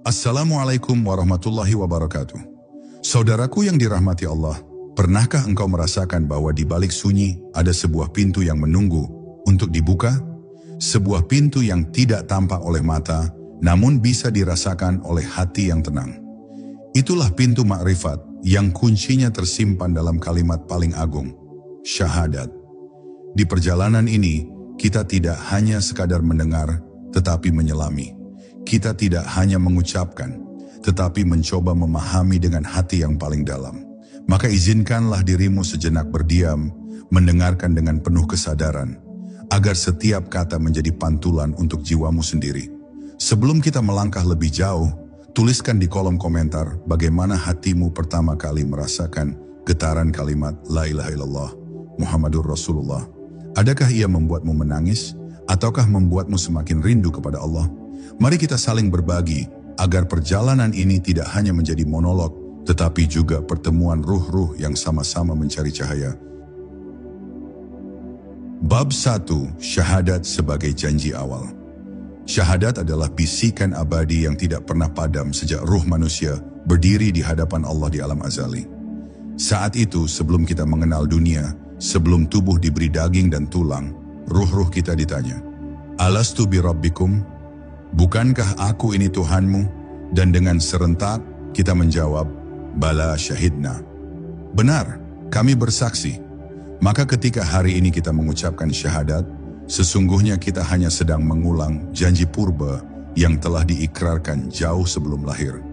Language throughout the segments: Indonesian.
Assalamualaikum warahmatullahi wabarakatuh. Saudaraku yang dirahmati Allah, pernahkah engkau merasakan bahwa di balik sunyi ada sebuah pintu yang menunggu untuk dibuka? Sebuah pintu yang tidak tampak oleh mata, namun bisa dirasakan oleh hati yang tenang. Itulah pintu makrifat yang kuncinya tersimpan dalam kalimat paling agung, syahadat. Di perjalanan ini, kita tidak hanya sekadar mendengar, tetapi menyelami. Kita tidak hanya mengucapkan, tetapi mencoba memahami dengan hati yang paling dalam. Maka izinkanlah dirimu sejenak berdiam, mendengarkan dengan penuh kesadaran, agar setiap kata menjadi pantulan untuk jiwamu sendiri. Sebelum kita melangkah lebih jauh, tuliskan di kolom komentar bagaimana hatimu pertama kali merasakan getaran kalimat La ilaha illallah Muhammadur Rasulullah. Adakah ia membuatmu menangis, ataukah membuatmu semakin rindu kepada Allah? Mari kita saling berbagi, agar perjalanan ini tidak hanya menjadi monolog, tetapi juga pertemuan ruh-ruh yang sama-sama mencari cahaya. Bab 1. Syahadat sebagai janji awal. Syahadat adalah bisikan abadi yang tidak pernah padam sejak ruh manusia berdiri di hadapan Allah di alam azali. Saat itu, sebelum kita mengenal dunia, sebelum tubuh diberi daging dan tulang, ruh-ruh kita ditanya, Alastu bi rabbikum? Bukankah aku ini Tuhanmu? Dan dengan serentak kita menjawab, Bala syahidna. Benar, kami bersaksi. Maka ketika hari ini kita mengucapkan syahadat, sesungguhnya kita hanya sedang mengulang janji purba yang telah diikrarkan jauh sebelum lahir.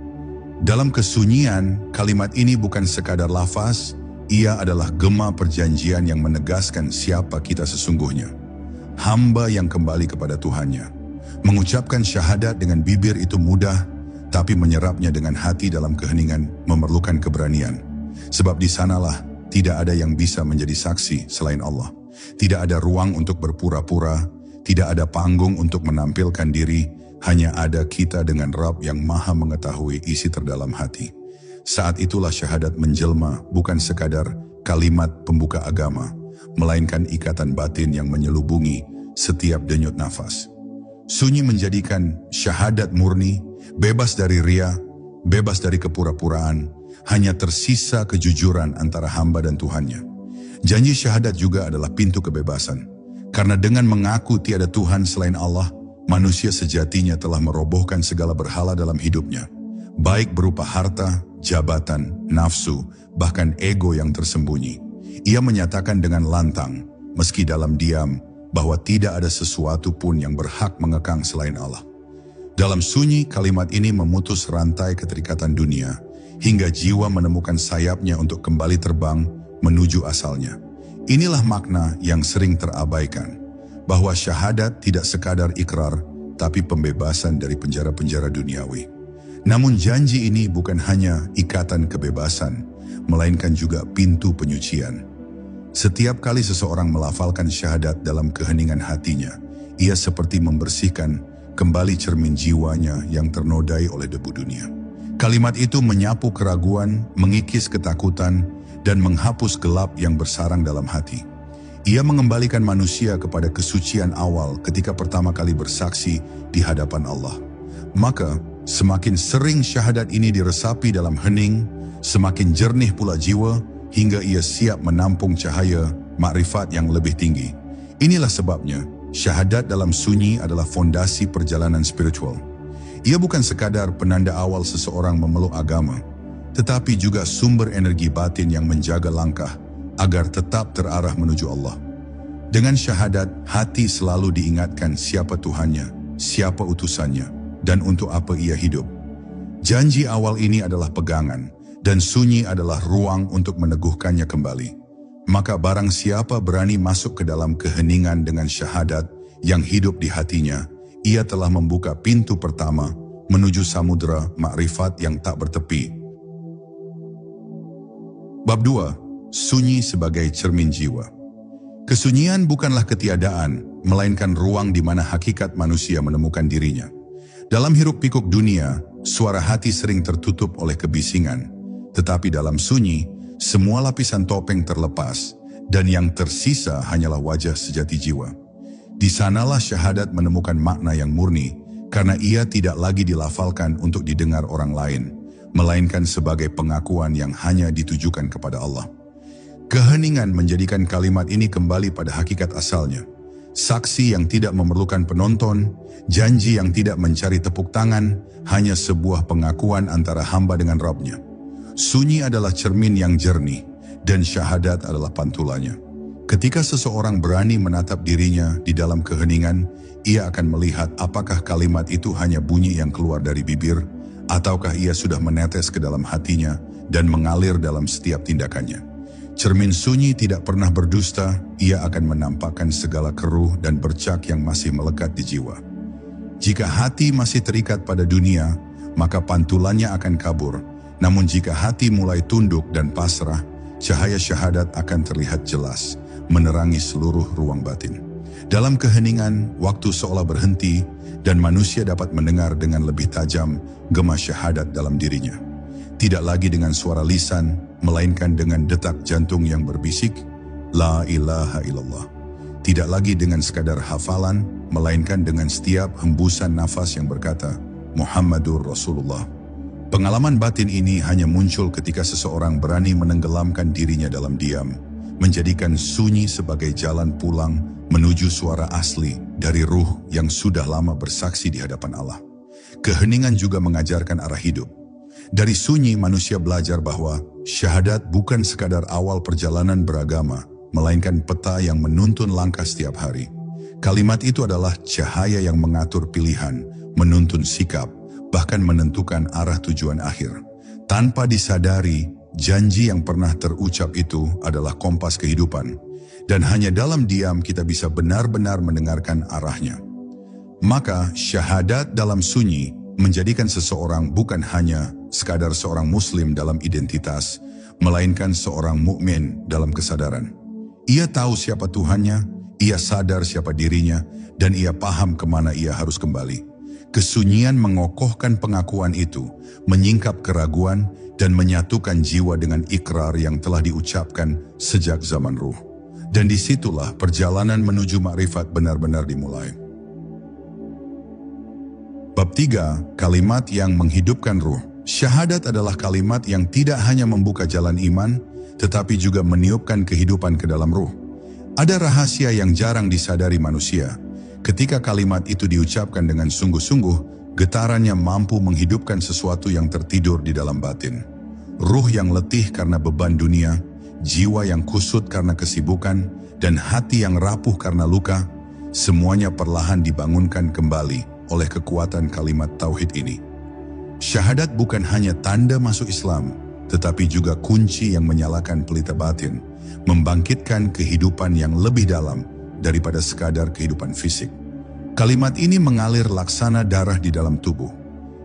Dalam kesunyian, kalimat ini bukan sekadar lafaz, ia adalah gema perjanjian yang menegaskan siapa kita sesungguhnya. Hamba yang kembali kepada Tuhannya. Mengucapkan syahadat dengan bibir itu mudah, tapi menyerapnya dengan hati dalam keheningan memerlukan keberanian. Sebab di sanalah tidak ada yang bisa menjadi saksi selain Allah. Tidak ada ruang untuk berpura-pura, tidak ada panggung untuk menampilkan diri, hanya ada kita dengan Rabb yang maha mengetahui isi terdalam hati. Saat itulah syahadat menjelma bukan sekadar kalimat pembuka agama, melainkan ikatan batin yang menyelubungi setiap denyut nafas. Sunyi menjadikan syahadat murni, bebas dari ria, bebas dari kepura-puraan, hanya tersisa kejujuran antara hamba dan Tuhannya. Janji syahadat juga adalah pintu kebebasan, karena dengan mengaku tiada Tuhan selain Allah, manusia sejatinya telah merobohkan segala berhala dalam hidupnya, baik berupa harta, jabatan, nafsu, bahkan ego yang tersembunyi. Ia menyatakan dengan lantang, meski dalam diam, bahwa tidak ada sesuatu pun yang berhak mengekang selain Allah. Dalam sunyi, kalimat ini memutus rantai keterikatan dunia, hingga jiwa menemukan sayapnya untuk kembali terbang menuju asalnya. Inilah makna yang sering terabaikan, bahwa syahadat tidak sekadar ikrar, tapi pembebasan dari penjara-penjara duniawi. Namun janji ini bukan hanya ikatan kebebasan, melainkan juga pintu penyucian. Setiap kali seseorang melafalkan syahadat dalam keheningan hatinya, ia seperti membersihkan kembali cermin jiwanya yang ternodai oleh debu dunia. Kalimat itu menyapu keraguan, mengikis ketakutan, dan menghapus gelap yang bersarang dalam hati. Ia mengembalikan manusia kepada kesucian awal ketika pertama kali bersaksi di hadapan Allah. Maka, semakin sering syahadat ini diresapi dalam hening, semakin jernih pula jiwa, hingga ia siap menampung cahaya makrifat yang lebih tinggi. Inilah sebabnya, syahadat dalam sunyi adalah fondasi perjalanan spiritual. Ia bukan sekadar penanda awal seseorang memeluk agama, tetapi juga sumber energi batin yang menjaga langkah agar tetap terarah menuju Allah. Dengan syahadat, hati selalu diingatkan siapa Tuhannya, siapa utusannya, dan untuk apa ia hidup. Janji awal ini adalah pegangan, dan sunyi adalah ruang untuk meneguhkannya kembali. Maka barang siapa berani masuk ke dalam keheningan dengan syahadat yang hidup di hatinya, ia telah membuka pintu pertama menuju samudera makrifat yang tak bertepi. Bab 2. Sunyi sebagai cermin jiwa. Kesunyian bukanlah ketiadaan, melainkan ruang di mana hakikat manusia menemukan dirinya. Dalam hiruk-pikuk dunia, suara hati sering tertutup oleh kebisingan. Tetapi dalam sunyi, semua lapisan topeng terlepas, dan yang tersisa hanyalah wajah sejati jiwa. Di sanalah syahadat menemukan makna yang murni, karena ia tidak lagi dilafalkan untuk didengar orang lain, melainkan sebagai pengakuan yang hanya ditujukan kepada Allah. Keheningan menjadikan kalimat ini kembali pada hakikat asalnya. Saksi yang tidak memerlukan penonton, janji yang tidak mencari tepuk tangan, hanya sebuah pengakuan antara hamba dengan Rabb-Nya. Sunyi adalah cermin yang jernih, dan syahadat adalah pantulannya. Ketika seseorang berani menatap dirinya di dalam keheningan, ia akan melihat apakah kalimat itu hanya bunyi yang keluar dari bibir, ataukah ia sudah menetes ke dalam hatinya dan mengalir dalam setiap tindakannya. Cermin sunyi tidak pernah berdusta, ia akan menampakkan segala keruh dan bercak yang masih melekat di jiwa. Jika hati masih terikat pada dunia, maka pantulannya akan kabur. Namun jika hati mulai tunduk dan pasrah, cahaya syahadat akan terlihat jelas, menerangi seluruh ruang batin. Dalam keheningan, waktu seolah berhenti, dan manusia dapat mendengar dengan lebih tajam gema syahadat dalam dirinya. Tidak lagi dengan suara lisan, melainkan dengan detak jantung yang berbisik, La ilaha illallah. Tidak lagi dengan sekadar hafalan, melainkan dengan setiap hembusan nafas yang berkata, Muhammadur Rasulullah. Pengalaman batin ini hanya muncul ketika seseorang berani menenggelamkan dirinya dalam diam, menjadikan sunyi sebagai jalan pulang menuju suara asli dari ruh yang sudah lama bersaksi di hadapan Allah. Keheningan juga mengajarkan arah hidup. Dari sunyi manusia belajar bahwa syahadat bukan sekadar awal perjalanan beragama, melainkan peta yang menuntun langkah setiap hari. Kalimat itu adalah cahaya yang mengatur pilihan, menuntun sikap, bahkan menentukan arah tujuan akhir. Tanpa disadari, janji yang pernah terucap itu adalah kompas kehidupan, dan hanya dalam diam kita bisa benar-benar mendengarkan arahnya. Maka syahadat dalam sunyi menjadikan seseorang bukan hanya sekadar seorang muslim dalam identitas, melainkan seorang mukmin dalam kesadaran. Ia tahu siapa Tuhannya, ia sadar siapa dirinya, dan ia paham kemana ia harus kembali. Kesunyian mengokohkan pengakuan itu, menyingkap keraguan, dan menyatukan jiwa dengan ikrar yang telah diucapkan sejak zaman ruh. Dan disitulah perjalanan menuju makrifat benar-benar dimulai. Bab 3, kalimat yang menghidupkan ruh. Syahadat adalah kalimat yang tidak hanya membuka jalan iman, tetapi juga meniupkan kehidupan ke dalam ruh. Ada rahasia yang jarang disadari manusia. Ketika kalimat itu diucapkan dengan sungguh-sungguh, getarannya mampu menghidupkan sesuatu yang tertidur di dalam batin. Ruh yang letih karena beban dunia, jiwa yang kusut karena kesibukan, dan hati yang rapuh karena luka, semuanya perlahan dibangunkan kembali oleh kekuatan kalimat tauhid ini. Syahadat bukan hanya tanda masuk Islam, tetapi juga kunci yang menyalakan pelita batin, membangkitkan kehidupan yang lebih dalam daripada sekadar kehidupan fisik. Kalimat ini mengalir laksana darah di dalam tubuh.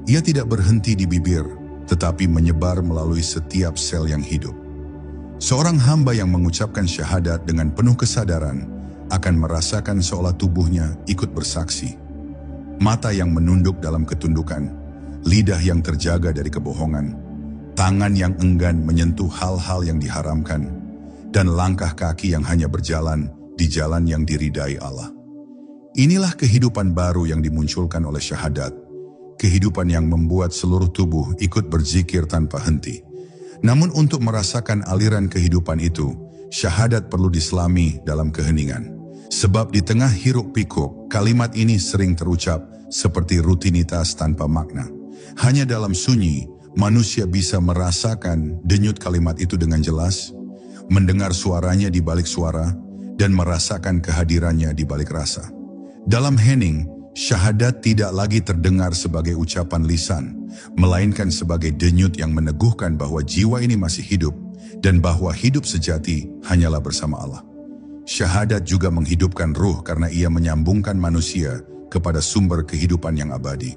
Ia tidak berhenti di bibir, tetapi menyebar melalui setiap sel yang hidup. Seorang hamba yang mengucapkan syahadat dengan penuh kesadaran akan merasakan seolah tubuhnya ikut bersaksi. Mata yang menunduk dalam ketundukan, lidah yang terjaga dari kebohongan, tangan yang enggan menyentuh hal-hal yang diharamkan, dan langkah kaki yang hanya berjalan di jalan yang diridai Allah. Inilah kehidupan baru yang dimunculkan oleh syahadat, kehidupan yang membuat seluruh tubuh ikut berzikir tanpa henti. Namun untuk merasakan aliran kehidupan itu, syahadat perlu diselami dalam keheningan. Sebab di tengah hiruk pikuk, kalimat ini sering terucap seperti rutinitas tanpa makna. Hanya dalam sunyi, manusia bisa merasakan denyut kalimat itu dengan jelas, mendengar suaranya di balik suara, dan merasakan kehadirannya di balik rasa. Dalam hening, syahadat tidak lagi terdengar sebagai ucapan lisan, melainkan sebagai denyut yang meneguhkan bahwa jiwa ini masih hidup, dan bahwa hidup sejati hanyalah bersama Allah. Syahadat juga menghidupkan ruh karena ia menyambungkan manusia kepada sumber kehidupan yang abadi.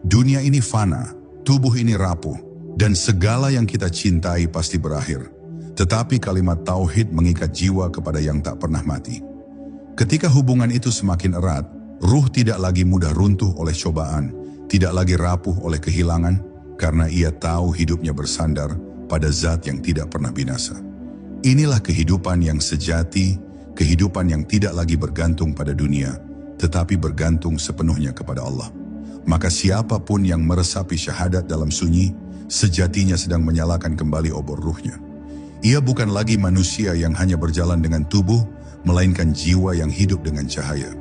Dunia ini fana, tubuh ini rapuh, dan segala yang kita cintai pasti berakhir. Tetapi kalimat tauhid mengikat jiwa kepada yang tak pernah mati. Ketika hubungan itu semakin erat, ruh tidak lagi mudah runtuh oleh cobaan, tidak lagi rapuh oleh kehilangan, karena ia tahu hidupnya bersandar pada zat yang tidak pernah binasa. Inilah kehidupan yang sejati, kehidupan yang tidak lagi bergantung pada dunia, tetapi bergantung sepenuhnya kepada Allah. Maka siapapun yang meresapi syahadat dalam sunyi, sejatinya sedang menyalakan kembali obor ruhnya. Ia bukan lagi manusia yang hanya berjalan dengan tubuh, melainkan jiwa yang hidup dengan cahaya.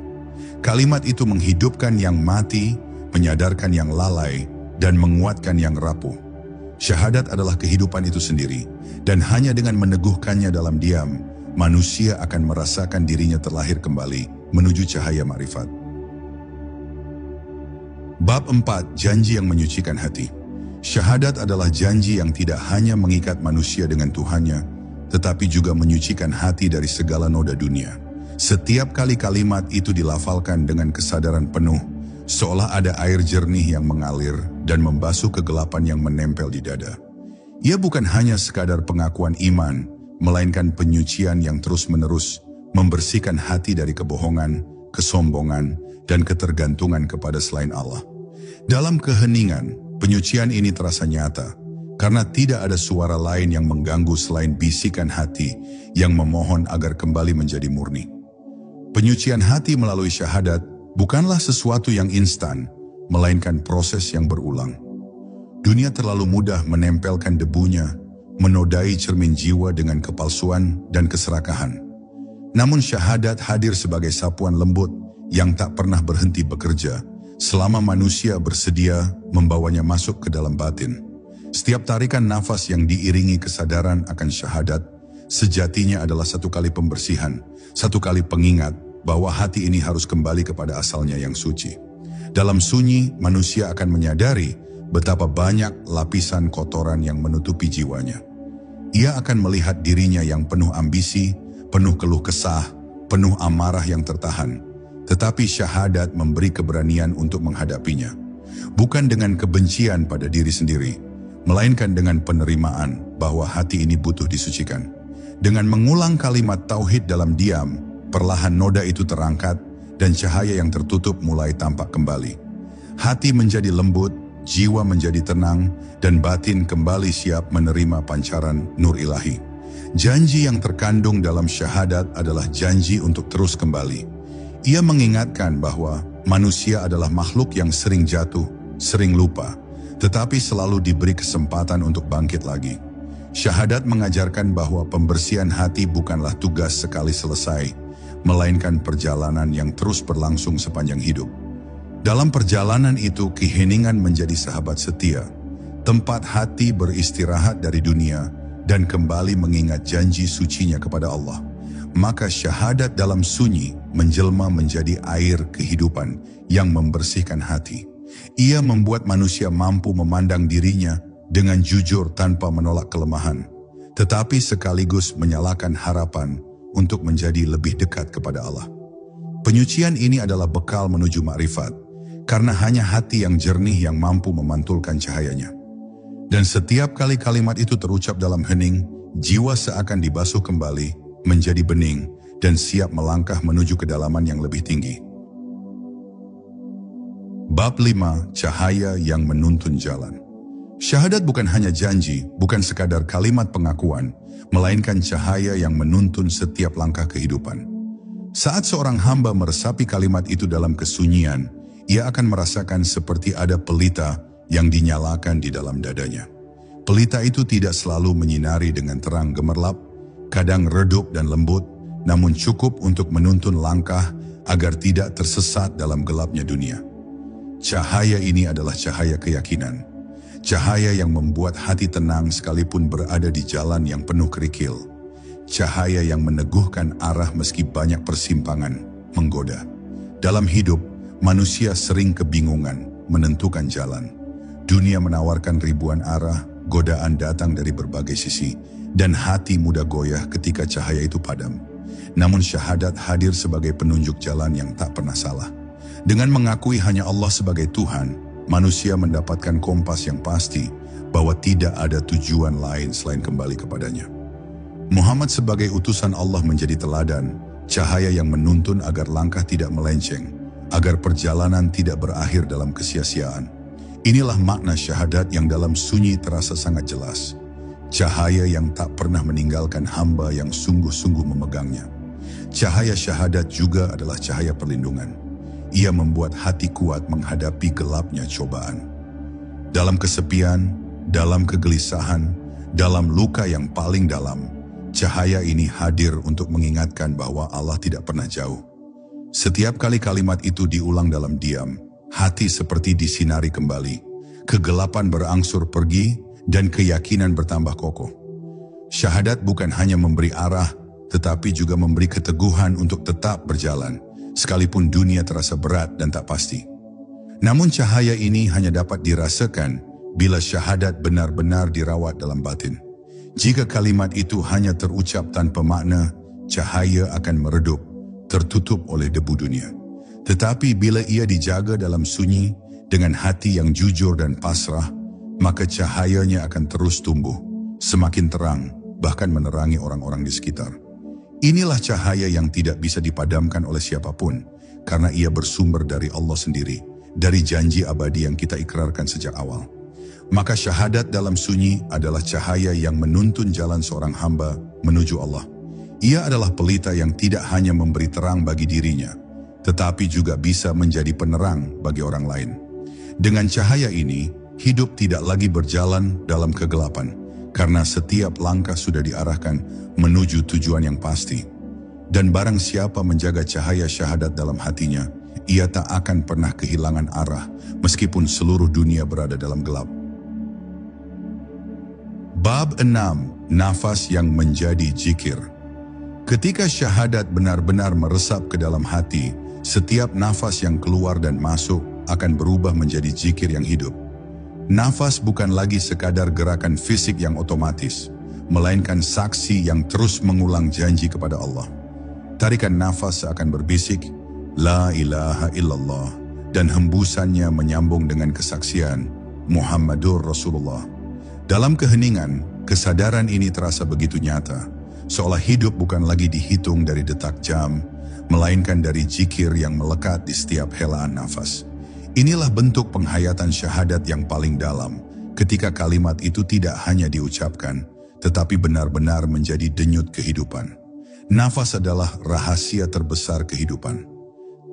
Kalimat itu menghidupkan yang mati, menyadarkan yang lalai, dan menguatkan yang rapuh. Syahadat adalah kehidupan itu sendiri, dan hanya dengan meneguhkannya dalam diam, manusia akan merasakan dirinya terlahir kembali menuju cahaya makrifat. Bab 4, janji yang menyucikan hati. Syahadat adalah janji yang tidak hanya mengikat manusia dengan Tuhannya, tetapi juga menyucikan hati dari segala noda dunia. Setiap kali kalimat itu dilafalkan dengan kesadaran penuh, seolah ada air jernih yang mengalir dan membasuh kegelapan yang menempel di dada. Ia bukan hanya sekadar pengakuan iman, melainkan penyucian yang terus-menerus membersihkan hati dari kebohongan, kesombongan, dan ketergantungan kepada selain Allah. Dalam keheningan, penyucian ini terasa nyata, karena tidak ada suara lain yang mengganggu selain bisikan hati yang memohon agar kembali menjadi murni. Penyucian hati melalui syahadat bukanlah sesuatu yang instan, melainkan proses yang berulang. Dunia terlalu mudah menempelkan debunya, menodai cermin jiwa dengan kepalsuan dan keserakahan. Namun syahadat hadir sebagai sapuan lembut yang tak pernah berhenti bekerja, selama manusia bersedia membawanya masuk ke dalam batin. Setiap tarikan nafas yang diiringi kesadaran akan syahadat, sejatinya adalah satu kali pembersihan, satu kali pengingat bahwa hati ini harus kembali kepada asalnya yang suci. Dalam sunyi, manusia akan menyadari betapa banyak lapisan kotoran yang menutupi jiwanya. Ia akan melihat dirinya yang penuh ambisi, penuh keluh kesah, penuh amarah yang tertahan. Tetapi syahadat memberi keberanian untuk menghadapinya. Bukan dengan kebencian pada diri sendiri, melainkan dengan penerimaan bahwa hati ini butuh disucikan. Dengan mengulang kalimat tauhid dalam diam, perlahan noda itu terangkat dan cahaya yang tertutup mulai tampak kembali. Hati menjadi lembut, jiwa menjadi tenang, dan batin kembali siap menerima pancaran nur ilahi. Janji yang terkandung dalam syahadat adalah janji untuk terus kembali. Ia mengingatkan bahwa manusia adalah makhluk yang sering jatuh, sering lupa, tetapi selalu diberi kesempatan untuk bangkit lagi. Syahadat mengajarkan bahwa pembersihan hati bukanlah tugas sekali selesai, melainkan perjalanan yang terus berlangsung sepanjang hidup. Dalam perjalanan itu, keheningan menjadi sahabat setia, tempat hati beristirahat dari dunia dan kembali mengingat janji sucinya kepada Allah. Maka syahadat dalam sunyi menjelma menjadi air kehidupan yang membersihkan hati. Ia membuat manusia mampu memandang dirinya dengan jujur tanpa menolak kelemahan, tetapi sekaligus menyalakan harapan untuk menjadi lebih dekat kepada Allah. Penyucian ini adalah bekal menuju makrifat, karena hanya hati yang jernih yang mampu memantulkan cahayanya. Dan setiap kali kalimat itu terucap dalam hening, jiwa seakan dibasuh kembali, menjadi bening, dan siap melangkah menuju kedalaman yang lebih tinggi. Bab 5, cahaya yang menuntun jalan. Syahadat bukan hanya janji, bukan sekadar kalimat pengakuan, melainkan cahaya yang menuntun setiap langkah kehidupan. Saat seorang hamba meresapi kalimat itu dalam kesunyian, ia akan merasakan seperti ada pelita yang dinyalakan di dalam dadanya. Pelita itu tidak selalu menyinari dengan terang gemerlap, kadang redup dan lembut, namun cukup untuk menuntun langkah agar tidak tersesat dalam gelapnya dunia. Cahaya ini adalah cahaya keyakinan. Cahaya yang membuat hati tenang sekalipun berada di jalan yang penuh kerikil. Cahaya yang meneguhkan arah meski banyak persimpangan menggoda. Dalam hidup, manusia sering kebingungan menentukan jalan. Dunia menawarkan ribuan arah, godaan datang dari berbagai sisi, dan hati mudah goyah ketika cahaya itu padam. Namun syahadat hadir sebagai penunjuk jalan yang tak pernah salah. Dengan mengakui hanya Allah sebagai Tuhan, manusia mendapatkan kompas yang pasti bahwa tidak ada tujuan lain selain kembali kepadanya. Muhammad sebagai utusan Allah menjadi teladan, cahaya yang menuntun agar langkah tidak melenceng, agar perjalanan tidak berakhir dalam kesia-siaan. Inilah makna syahadat yang dalam sunyi terasa sangat jelas. Cahaya yang tak pernah meninggalkan hamba yang sungguh-sungguh memegangnya. Cahaya syahadat juga adalah cahaya perlindungan. ia membuat hati kuat menghadapi gelapnya cobaan. Dalam kesepian, dalam kegelisahan, dalam luka yang paling dalam, cahaya ini hadir untuk mengingatkan bahwa Allah tidak pernah jauh. Setiap kali kalimat itu diulang dalam diam, hati seperti disinari kembali, kegelapan berangsur pergi, dan keyakinan bertambah kokoh. Syahadat bukan hanya memberi arah, tetapi juga memberi keteguhan untuk tetap berjalan, sekalipun dunia terasa berat dan tak pasti. Namun cahaya ini hanya dapat dirasakan bila syahadat benar-benar dirawat dalam batin. Jika kalimat itu hanya terucap tanpa makna, cahaya akan meredup, tertutup oleh debu dunia. Tetapi bila ia dijaga dalam sunyi, dengan hati yang jujur dan pasrah, maka cahayanya akan terus tumbuh, semakin terang, bahkan menerangi orang-orang di sekitar. Inilah cahaya yang tidak bisa dipadamkan oleh siapapun, karena ia bersumber dari Allah sendiri, dari janji abadi yang kita ikrarkan sejak awal. Maka syahadat dalam sunyi adalah cahaya yang menuntun jalan seorang hamba menuju Allah. Ia adalah pelita yang tidak hanya memberi terang bagi dirinya, tetapi juga bisa menjadi penerang bagi orang lain. Dengan cahaya ini, hidup tidak lagi berjalan dalam kegelapan, karena setiap langkah sudah diarahkan menuju tujuan yang pasti. Dan barang siapa menjaga cahaya syahadat dalam hatinya, ia tak akan pernah kehilangan arah, meskipun seluruh dunia berada dalam gelap. Bab 6. Nafas yang menjadi zikir. Ketika syahadat benar-benar meresap ke dalam hati, setiap nafas yang keluar dan masuk akan berubah menjadi zikir yang hidup. Nafas bukan lagi sekadar gerakan fisik yang otomatis, melainkan saksi yang terus mengulang janji kepada Allah. Tarikan nafas akan berbisik, La ilaha illallah, dan hembusannya menyambung dengan kesaksian, Muhammadur Rasulullah. Dalam keheningan, kesadaran ini terasa begitu nyata, seolah hidup bukan lagi dihitung dari detak jam, melainkan dari zikir yang melekat di setiap helaan nafas. Inilah bentuk penghayatan syahadat yang paling dalam, ketika kalimat itu tidak hanya diucapkan, tetapi benar-benar menjadi denyut kehidupan. Nafas adalah rahasia terbesar kehidupan.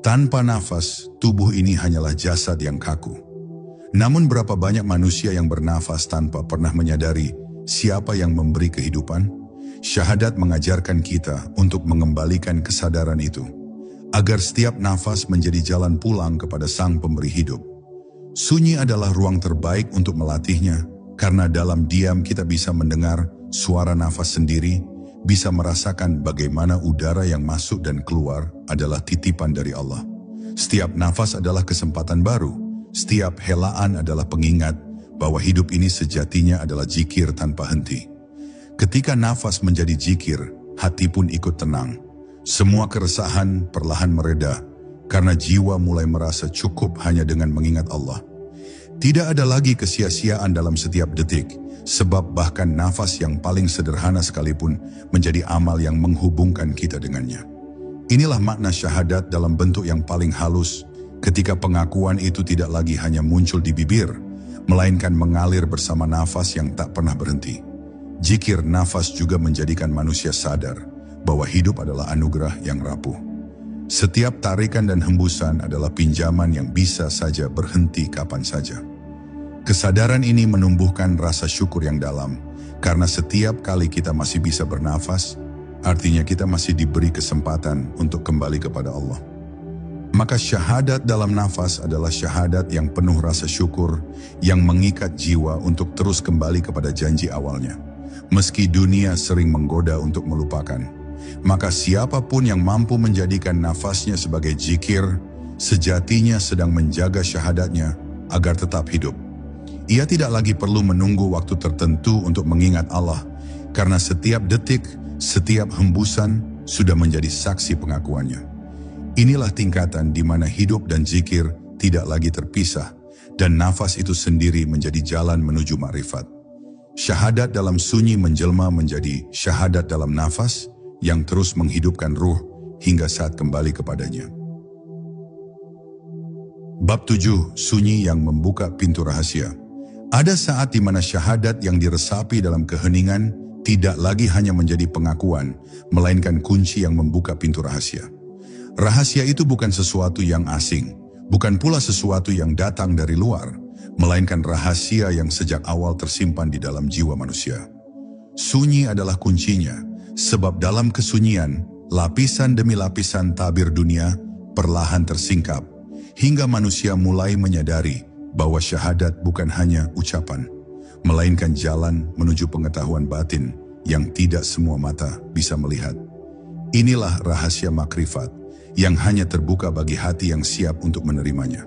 Tanpa nafas, tubuh ini hanyalah jasad yang kaku. Namun berapa banyak manusia yang bernafas tanpa pernah menyadari siapa yang memberi kehidupan? Syahadat mengajarkan kita untuk mengembalikan kesadaran itu, agar setiap nafas menjadi jalan pulang kepada Sang Pemberi hidup. Sunyi adalah ruang terbaik untuk melatihnya, karena dalam diam kita bisa mendengar suara nafas sendiri, bisa merasakan bagaimana udara yang masuk dan keluar adalah titipan dari Allah. Setiap nafas adalah kesempatan baru. Setiap helaan adalah pengingat bahwa hidup ini sejatinya adalah zikir tanpa henti. Ketika nafas menjadi zikir, hati pun ikut tenang. Semua keresahan perlahan mereda, karena jiwa mulai merasa cukup hanya dengan mengingat Allah. Tidak ada lagi kesia-siaan dalam setiap detik, sebab bahkan nafas yang paling sederhana sekalipun menjadi amal yang menghubungkan kita dengannya. Inilah makna syahadat dalam bentuk yang paling halus, ketika pengakuan itu tidak lagi hanya muncul di bibir, melainkan mengalir bersama nafas yang tak pernah berhenti. Zikir nafas juga menjadikan manusia sadar bahwa hidup adalah anugerah yang rapuh. Setiap tarikan dan hembusan adalah pinjaman yang bisa saja berhenti kapan saja. Kesadaran ini menumbuhkan rasa syukur yang dalam, karena setiap kali kita masih bisa bernafas, artinya kita masih diberi kesempatan untuk kembali kepada Allah. Maka syahadat dalam nafas adalah syahadat yang penuh rasa syukur, yang mengikat jiwa untuk terus kembali kepada janji awalnya. Meski dunia sering menggoda untuk melupakan, maka siapapun yang mampu menjadikan nafasnya sebagai zikir, sejatinya sedang menjaga syahadatnya agar tetap hidup. Ia tidak lagi perlu menunggu waktu tertentu untuk mengingat Allah, karena setiap detik, setiap hembusan sudah menjadi saksi pengakuannya. Inilah tingkatan di mana hidup dan zikir tidak lagi terpisah, dan nafas itu sendiri menjadi jalan menuju makrifat. Syahadat dalam sunyi menjelma menjadi syahadat dalam nafas, yang terus menghidupkan ruh hingga saat kembali kepadanya. Bab 7. Sunyi yang membuka pintu rahasia. Ada saat di mana syahadat yang diresapi dalam keheningan tidak lagi hanya menjadi pengakuan, melainkan kunci yang membuka pintu rahasia. Rahasia itu bukan sesuatu yang asing, bukan pula sesuatu yang datang dari luar, melainkan rahasia yang sejak awal tersimpan di dalam jiwa manusia. Sunyi adalah kuncinya, sebab dalam kesunyian, lapisan demi lapisan tabir dunia perlahan tersingkap, hingga manusia mulai menyadari bahwa syahadat bukan hanya ucapan, melainkan jalan menuju pengetahuan batin yang tidak semua mata bisa melihat. Inilah rahasia makrifat yang hanya terbuka bagi hati yang siap untuk menerimanya.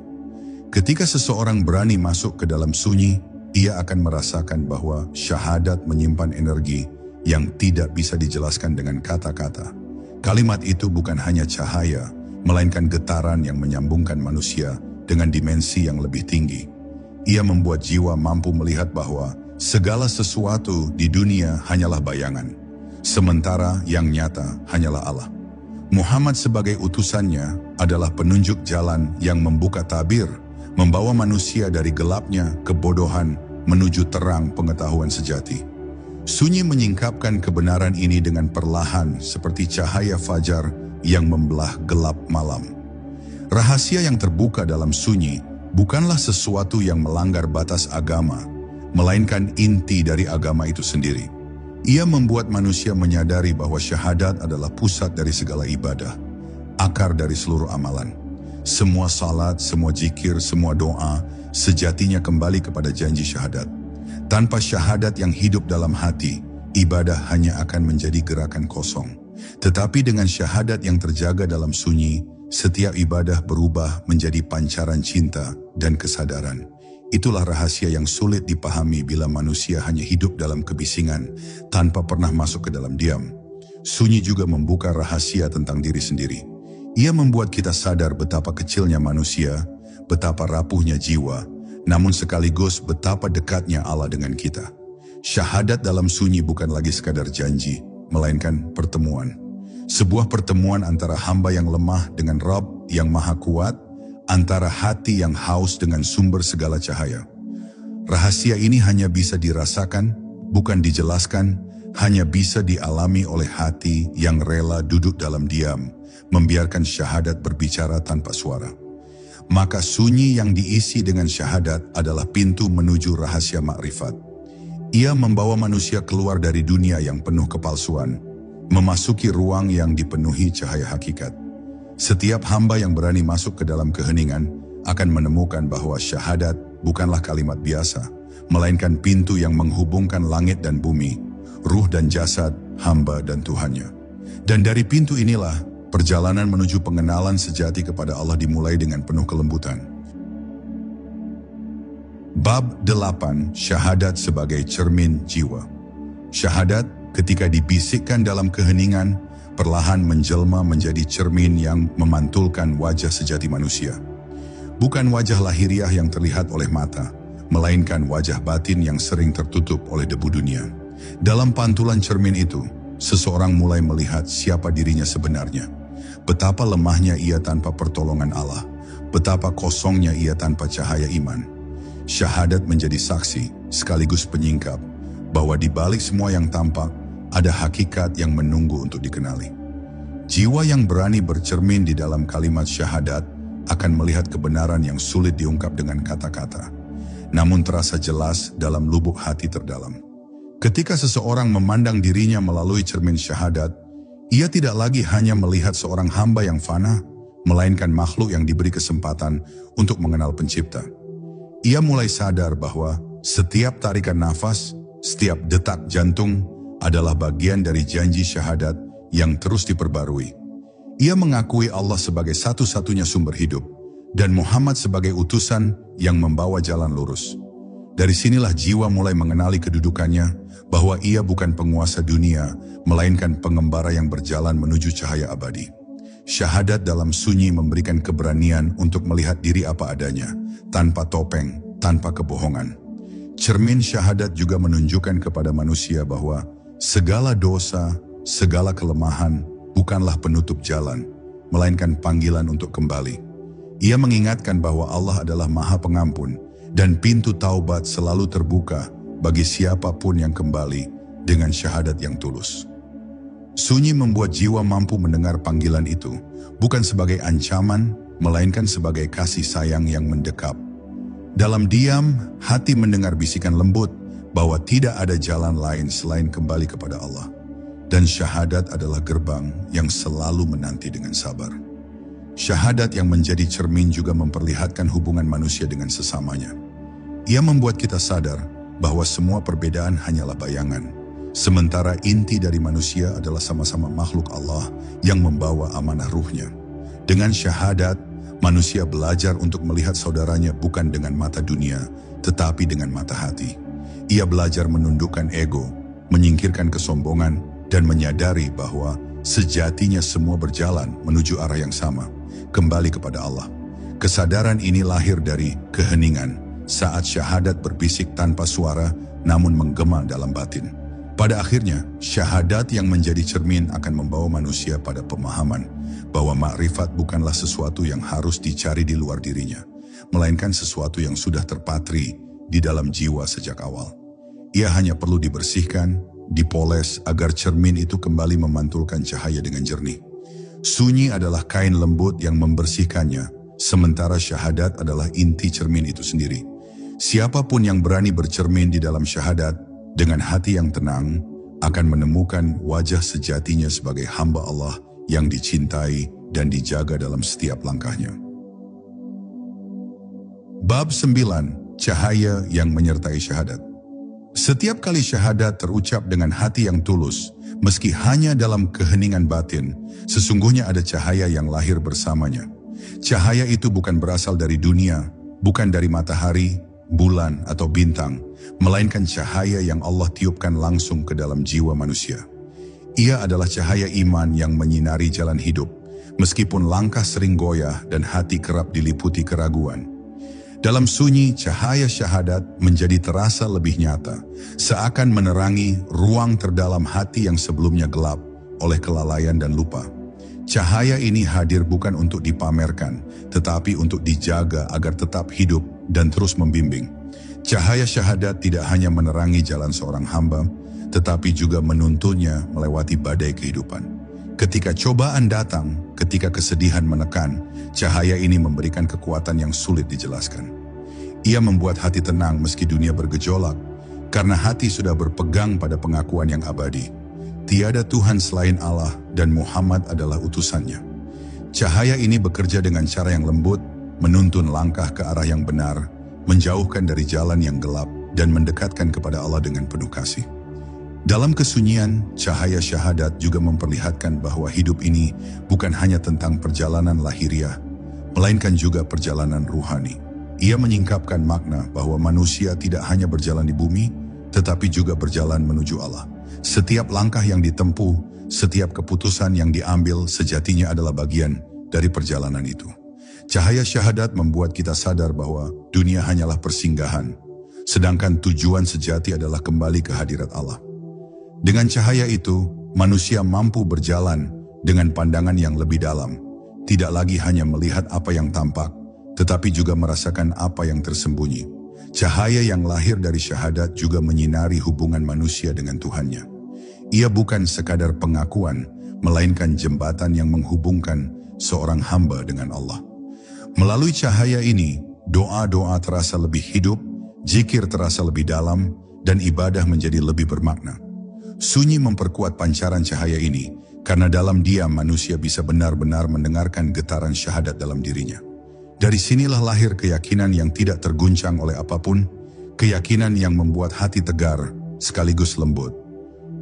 Ketika seseorang berani masuk ke dalam sunyi, ia akan merasakan bahwa syahadat menyimpan energi yang tidak bisa dijelaskan dengan kata-kata. Kalimat itu bukan hanya cahaya, melainkan getaran yang menyambungkan manusia dengan dimensi yang lebih tinggi. Ia membuat jiwa mampu melihat bahwa segala sesuatu di dunia hanyalah bayangan, sementara yang nyata hanyalah Allah. Muhammad sebagai utusannya adalah penunjuk jalan yang membuka tabir, membawa manusia dari gelapnya kebodohan menuju terang pengetahuan sejati. Sunyi menyingkapkan kebenaran ini dengan perlahan seperti cahaya fajar yang membelah gelap malam. Rahasia yang terbuka dalam sunyi bukanlah sesuatu yang melanggar batas agama, melainkan inti dari agama itu sendiri. Ia membuat manusia menyadari bahwa syahadat adalah pusat dari segala ibadah, akar dari seluruh amalan. Semua salat, semua zikir, semua doa, sejatinya kembali kepada janji syahadat. Tanpa syahadat yang hidup dalam hati, ibadah hanya akan menjadi gerakan kosong. Tetapi dengan syahadat yang terjaga dalam sunyi, setiap ibadah berubah menjadi pancaran cinta dan kesadaran. Itulah rahasia yang sulit dipahami bila manusia hanya hidup dalam kebisingan, tanpa pernah masuk ke dalam diam. Sunyi juga membuka rahasia tentang diri sendiri. Ia membuat kita sadar betapa kecilnya manusia, betapa rapuhnya jiwa, namun sekaligus betapa dekatnya Allah dengan kita. Syahadat dalam sunyi bukan lagi sekadar janji, melainkan pertemuan. Sebuah pertemuan antara hamba yang lemah dengan Rabb yang maha kuat, antara hati yang haus dengan sumber segala cahaya. Rahasia ini hanya bisa dirasakan, bukan dijelaskan, hanya bisa dialami oleh hati yang rela duduk dalam diam, membiarkan syahadat berbicara tanpa suara. Maka sunyi yang diisi dengan syahadat adalah pintu menuju rahasia makrifat. Ia membawa manusia keluar dari dunia yang penuh kepalsuan, memasuki ruang yang dipenuhi cahaya hakikat. Setiap hamba yang berani masuk ke dalam keheningan akan menemukan bahwa syahadat bukanlah kalimat biasa, melainkan pintu yang menghubungkan langit dan bumi, ruh dan jasad, hamba dan Tuhannya. Dan dari pintu inilah, perjalanan menuju pengenalan sejati kepada Allah dimulai dengan penuh kelembutan. Bab 8, Syahadat sebagai cermin jiwa. Syahadat ketika dibisikkan dalam keheningan, perlahan menjelma menjadi cermin yang memantulkan wajah sejati manusia. Bukan wajah lahiriah yang terlihat oleh mata, melainkan wajah batin yang sering tertutup oleh debu dunia. Dalam pantulan cermin itu, seseorang mulai melihat siapa dirinya sebenarnya. Betapa lemahnya ia tanpa pertolongan Allah, betapa kosongnya ia tanpa cahaya iman. Syahadat menjadi saksi, sekaligus penyingkap, bahwa di balik semua yang tampak, ada hakikat yang menunggu untuk dikenali. Jiwa yang berani bercermin di dalam kalimat syahadat akan melihat kebenaran yang sulit diungkap dengan kata-kata, namun terasa jelas dalam lubuk hati terdalam. Ketika seseorang memandang dirinya melalui cermin syahadat, ia tidak lagi hanya melihat seorang hamba yang fana, melainkan makhluk yang diberi kesempatan untuk mengenal pencipta. Ia mulai sadar bahwa setiap tarikan nafas, setiap detak jantung, adalah bagian dari janji syahadat yang terus diperbarui. Ia mengakui Allah sebagai satu-satunya sumber hidup, dan Muhammad sebagai utusan yang membawa jalan lurus. Dari sinilah jiwa mulai mengenali kedudukannya, bahwa ia bukan penguasa dunia, melainkan pengembara yang berjalan menuju cahaya abadi. Syahadat dalam sunyi memberikan keberanian untuk melihat diri apa adanya, tanpa topeng, tanpa kebohongan. Cermin syahadat juga menunjukkan kepada manusia bahwa segala dosa, segala kelemahan bukanlah penutup jalan, melainkan panggilan untuk kembali. Ia mengingatkan bahwa Allah adalah Maha Pengampun dan pintu taubat selalu terbuka bagi siapapun yang kembali dengan syahadat yang tulus. Sunyi membuat jiwa mampu mendengar panggilan itu, bukan sebagai ancaman, melainkan sebagai kasih sayang yang mendekap. Dalam diam, hati mendengar bisikan lembut bahwa tidak ada jalan lain selain kembali kepada Allah. Dan syahadat adalah gerbang yang selalu menanti dengan sabar. Syahadat yang menjadi cermin juga memperlihatkan hubungan manusia dengan sesamanya. Ia membuat kita sadar bahwa semua perbedaan hanyalah bayangan. Sementara inti dari manusia adalah sama-sama makhluk Allah yang membawa amanah ruhnya. Dengan syahadat, manusia belajar untuk melihat saudaranya bukan dengan mata dunia, tetapi dengan mata hati. Ia belajar menundukkan ego, menyingkirkan kesombongan, dan menyadari bahwa sejatinya semua berjalan menuju arah yang sama, kembali kepada Allah. Kesadaran ini lahir dari keheningan, saat syahadat berbisik tanpa suara namun menggema dalam batin. Pada akhirnya, syahadat yang menjadi cermin akan membawa manusia pada pemahaman bahwa makrifat bukanlah sesuatu yang harus dicari di luar dirinya, melainkan sesuatu yang sudah terpatri di dalam jiwa sejak awal. Ia hanya perlu dibersihkan, dipoles agar cermin itu kembali memantulkan cahaya dengan jernih. Sunyi adalah kain lembut yang membersihkannya, sementara syahadat adalah inti cermin itu sendiri. Siapapun yang berani bercermin di dalam syahadat, dengan hati yang tenang, akan menemukan wajah sejatinya sebagai hamba Allah yang dicintai dan dijaga dalam setiap langkahnya. Bab 9. Cahaya yang menyertai syahadat. Setiap kali syahadat terucap dengan hati yang tulus, meski hanya dalam keheningan batin, sesungguhnya ada cahaya yang lahir bersamanya. Cahaya itu bukan berasal dari dunia, bukan dari matahari, bulan, atau bintang, melainkan cahaya yang Allah tiupkan langsung ke dalam jiwa manusia. Ia adalah cahaya iman yang menyinari jalan hidup, meskipun langkah sering goyah dan hati kerap diliputi keraguan. Dalam sunyi, cahaya syahadat menjadi terasa lebih nyata, seakan menerangi ruang terdalam hati yang sebelumnya gelap oleh kelalaian dan lupa. Cahaya ini hadir bukan untuk dipamerkan, tetapi untuk dijaga agar tetap hidup dan terus membimbing. Cahaya syahadat tidak hanya menerangi jalan seorang hamba, tetapi juga menuntunnya melewati badai kehidupan. Ketika cobaan datang, ketika kesedihan menekan, cahaya ini memberikan kekuatan yang sulit dijelaskan. Ia membuat hati tenang meski dunia bergejolak, karena hati sudah berpegang pada pengakuan yang abadi. Tiada Tuhan selain Allah dan Muhammad adalah utusannya. Cahaya ini bekerja dengan cara yang lembut, menuntun langkah ke arah yang benar, menjauhkan dari jalan yang gelap, dan mendekatkan kepada Allah dengan penuh kasih. Dalam kesunyian, cahaya syahadat juga memperlihatkan bahwa hidup ini bukan hanya tentang perjalanan lahiriah, melainkan juga perjalanan ruhani. Ia menyingkapkan makna bahwa manusia tidak hanya berjalan di bumi, tetapi juga berjalan menuju Allah. Setiap langkah yang ditempuh, setiap keputusan yang diambil sejatinya adalah bagian dari perjalanan itu. Cahaya syahadat membuat kita sadar bahwa dunia hanyalah persinggahan, sedangkan tujuan sejati adalah kembali ke hadirat Allah. Dengan cahaya itu, manusia mampu berjalan dengan pandangan yang lebih dalam, tidak lagi hanya melihat apa yang tampak, tetapi juga merasakan apa yang tersembunyi. Cahaya yang lahir dari syahadat juga menyinari hubungan manusia dengan Tuhannya. Ia bukan sekadar pengakuan, melainkan jembatan yang menghubungkan seorang hamba dengan Allah. Melalui cahaya ini, doa-doa terasa lebih hidup, zikir terasa lebih dalam, dan ibadah menjadi lebih bermakna. Sunyi memperkuat pancaran cahaya ini, karena dalam diam manusia bisa benar-benar mendengarkan getaran syahadat dalam dirinya. Dari sinilah lahir keyakinan yang tidak terguncang oleh apapun, keyakinan yang membuat hati tegar sekaligus lembut,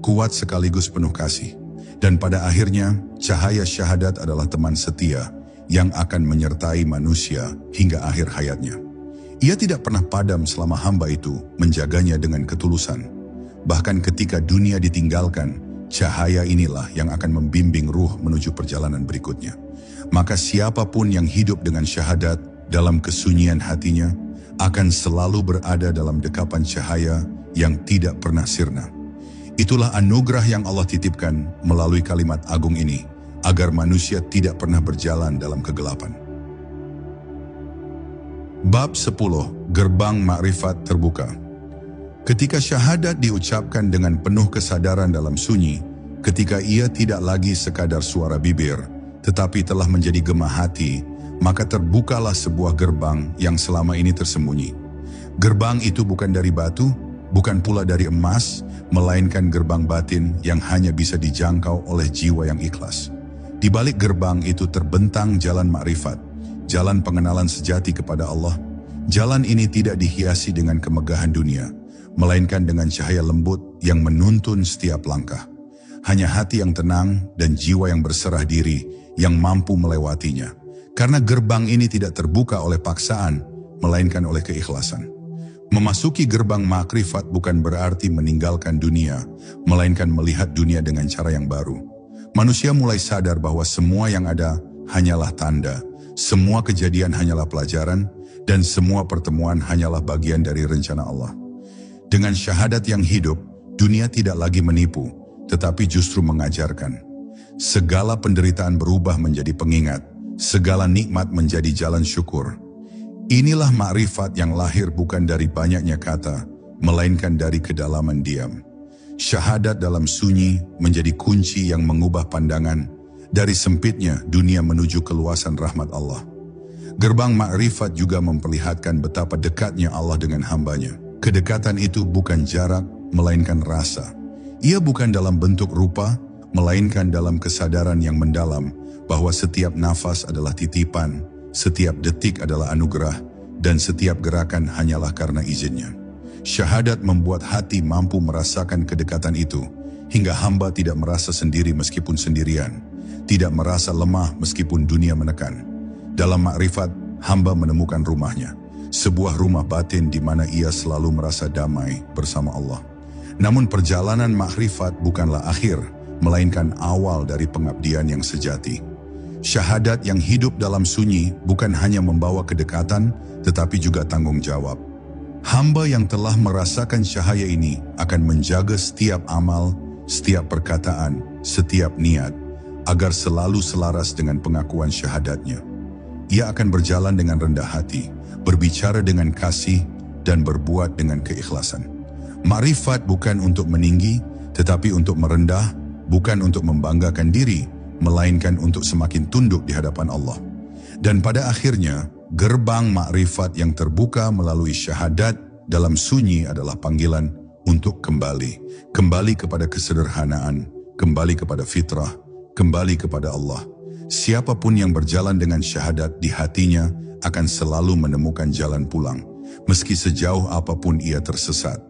kuat sekaligus penuh kasih. Dan pada akhirnya, cahaya syahadat adalah teman setia yang akan menyertai manusia hingga akhir hayatnya. Ia tidak pernah padam selama hamba itu menjaganya dengan ketulusan. Bahkan ketika dunia ditinggalkan, cahaya inilah yang akan membimbing ruh menuju perjalanan berikutnya. Maka siapapun yang hidup dengan syahadat dalam kesunyian hatinya akan selalu berada dalam dekapan cahaya yang tidak pernah sirna. Itulah anugerah yang Allah titipkan melalui kalimat agung ini, agar manusia tidak pernah berjalan dalam kegelapan. Bab 10. Gerbang Makrifat terbuka. Ketika syahadat diucapkan dengan penuh kesadaran dalam sunyi, Ketika ia tidak lagi sekadar suara bibir, tetapi telah menjadi gema hati, maka terbukalah sebuah gerbang yang selama ini tersembunyi. Gerbang itu bukan dari batu, bukan pula dari emas, melainkan gerbang batin yang hanya bisa dijangkau oleh jiwa yang ikhlas. Di balik gerbang itu terbentang jalan makrifat, jalan pengenalan sejati kepada Allah. Jalan ini tidak dihiasi dengan kemegahan dunia, melainkan dengan cahaya lembut yang menuntun setiap langkah. Hanya hati yang tenang dan jiwa yang berserah diri yang mampu melewatinya. Karena gerbang ini tidak terbuka oleh paksaan, melainkan oleh keikhlasan. Memasuki gerbang makrifat bukan berarti meninggalkan dunia, melainkan melihat dunia dengan cara yang baru. Manusia mulai sadar bahwa semua yang ada hanyalah tanda, semua kejadian hanyalah pelajaran, dan semua pertemuan hanyalah bagian dari rencana Allah. Dengan syahadat yang hidup, dunia tidak lagi menipu, tetapi justru mengajarkan. Segala penderitaan berubah menjadi pengingat, segala nikmat menjadi jalan syukur. Inilah makrifat yang lahir bukan dari banyaknya kata, melainkan dari kedalaman diam. Syahadat dalam sunyi menjadi kunci yang mengubah pandangan, dari sempitnya dunia menuju keluasan rahmat Allah. Gerbang makrifat juga memperlihatkan betapa dekatnya Allah dengan hambanya. Kedekatan itu bukan jarak, melainkan rasa. Ia bukan dalam bentuk rupa, melainkan dalam kesadaran yang mendalam bahwa setiap nafas adalah titipan, setiap detik adalah anugerah, dan setiap gerakan hanyalah karena izinnya. Syahadat membuat hati mampu merasakan kedekatan itu, hingga hamba tidak merasa sendiri meskipun sendirian, tidak merasa lemah meskipun dunia menekan. Dalam makrifat, hamba menemukan rumahnya, sebuah rumah batin di mana ia selalu merasa damai bersama Allah. Namun perjalanan makrifat bukanlah akhir, melainkan awal dari pengabdian yang sejati. Syahadat yang hidup dalam sunyi bukan hanya membawa kedekatan, tetapi juga tanggung jawab. Hamba yang telah merasakan cahaya ini akan menjaga setiap amal, setiap perkataan, setiap niat, agar selalu selaras dengan pengakuan syahadatnya. Ia akan berjalan dengan rendah hati, berbicara dengan kasih, dan berbuat dengan keikhlasan. Makrifat bukan untuk meninggi, tetapi untuk merendah, bukan untuk membanggakan diri, melainkan untuk semakin tunduk di hadapan Allah. Dan pada akhirnya, gerbang makrifat yang terbuka melalui syahadat dalam sunyi adalah panggilan untuk kembali kepada kesederhanaan, kembali kepada fitrah, kembali kepada Allah. Siapapun yang berjalan dengan syahadat di hatinya akan selalu menemukan jalan pulang, meski sejauh apapun ia tersesat.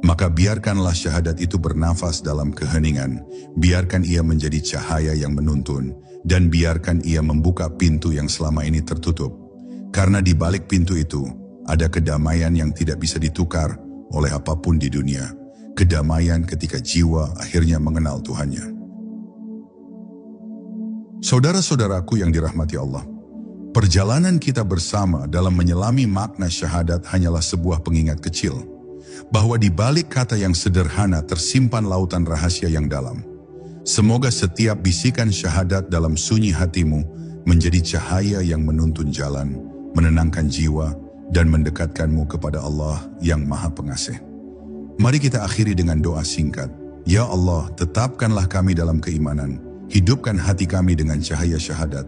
Maka biarkanlah syahadat itu bernafas dalam keheningan, biarkan ia menjadi cahaya yang menuntun, dan biarkan ia membuka pintu yang selama ini tertutup. Karena di balik pintu itu, ada kedamaian yang tidak bisa ditukar oleh apapun di dunia. Kedamaian ketika jiwa akhirnya mengenal Tuhannya. Saudara-saudaraku yang dirahmati Allah, perjalanan kita bersama dalam menyelami makna syahadat hanyalah sebuah pengingat kecil, bahwa di balik kata yang sederhana tersimpan lautan rahasia yang dalam. Semoga setiap bisikan syahadat dalam sunyi hatimu menjadi cahaya yang menuntun jalan, menenangkan jiwa, dan mendekatkanmu kepada Allah yang Maha Pengasih. Mari kita akhiri dengan doa singkat. Ya Allah, tetapkanlah kami dalam keimanan, hidupkan hati kami dengan cahaya syahadat,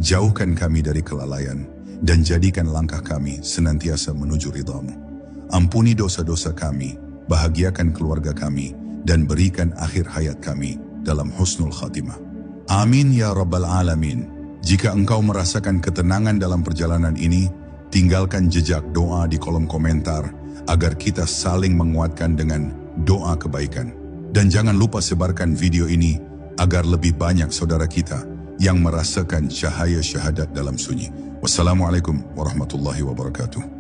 jauhkan kami dari kelalaian, dan jadikan langkah kami senantiasa menuju ridha-Mu. Ampuni dosa-dosa kami, bahagiakan keluarga kami, dan berikan akhir hayat kami dalam husnul khatimah. Amin ya Rabbal Alamin. Jika engkau merasakan ketenangan dalam perjalanan ini, tinggalkan jejak doa di kolom komentar agar kita saling menguatkan dengan doa kebaikan. Dan jangan lupa sebarkan video ini agar lebih banyak saudara kita yang merasakan cahaya syahadat dalam sunyi. Wassalamualaikum warahmatullahi wabarakatuh.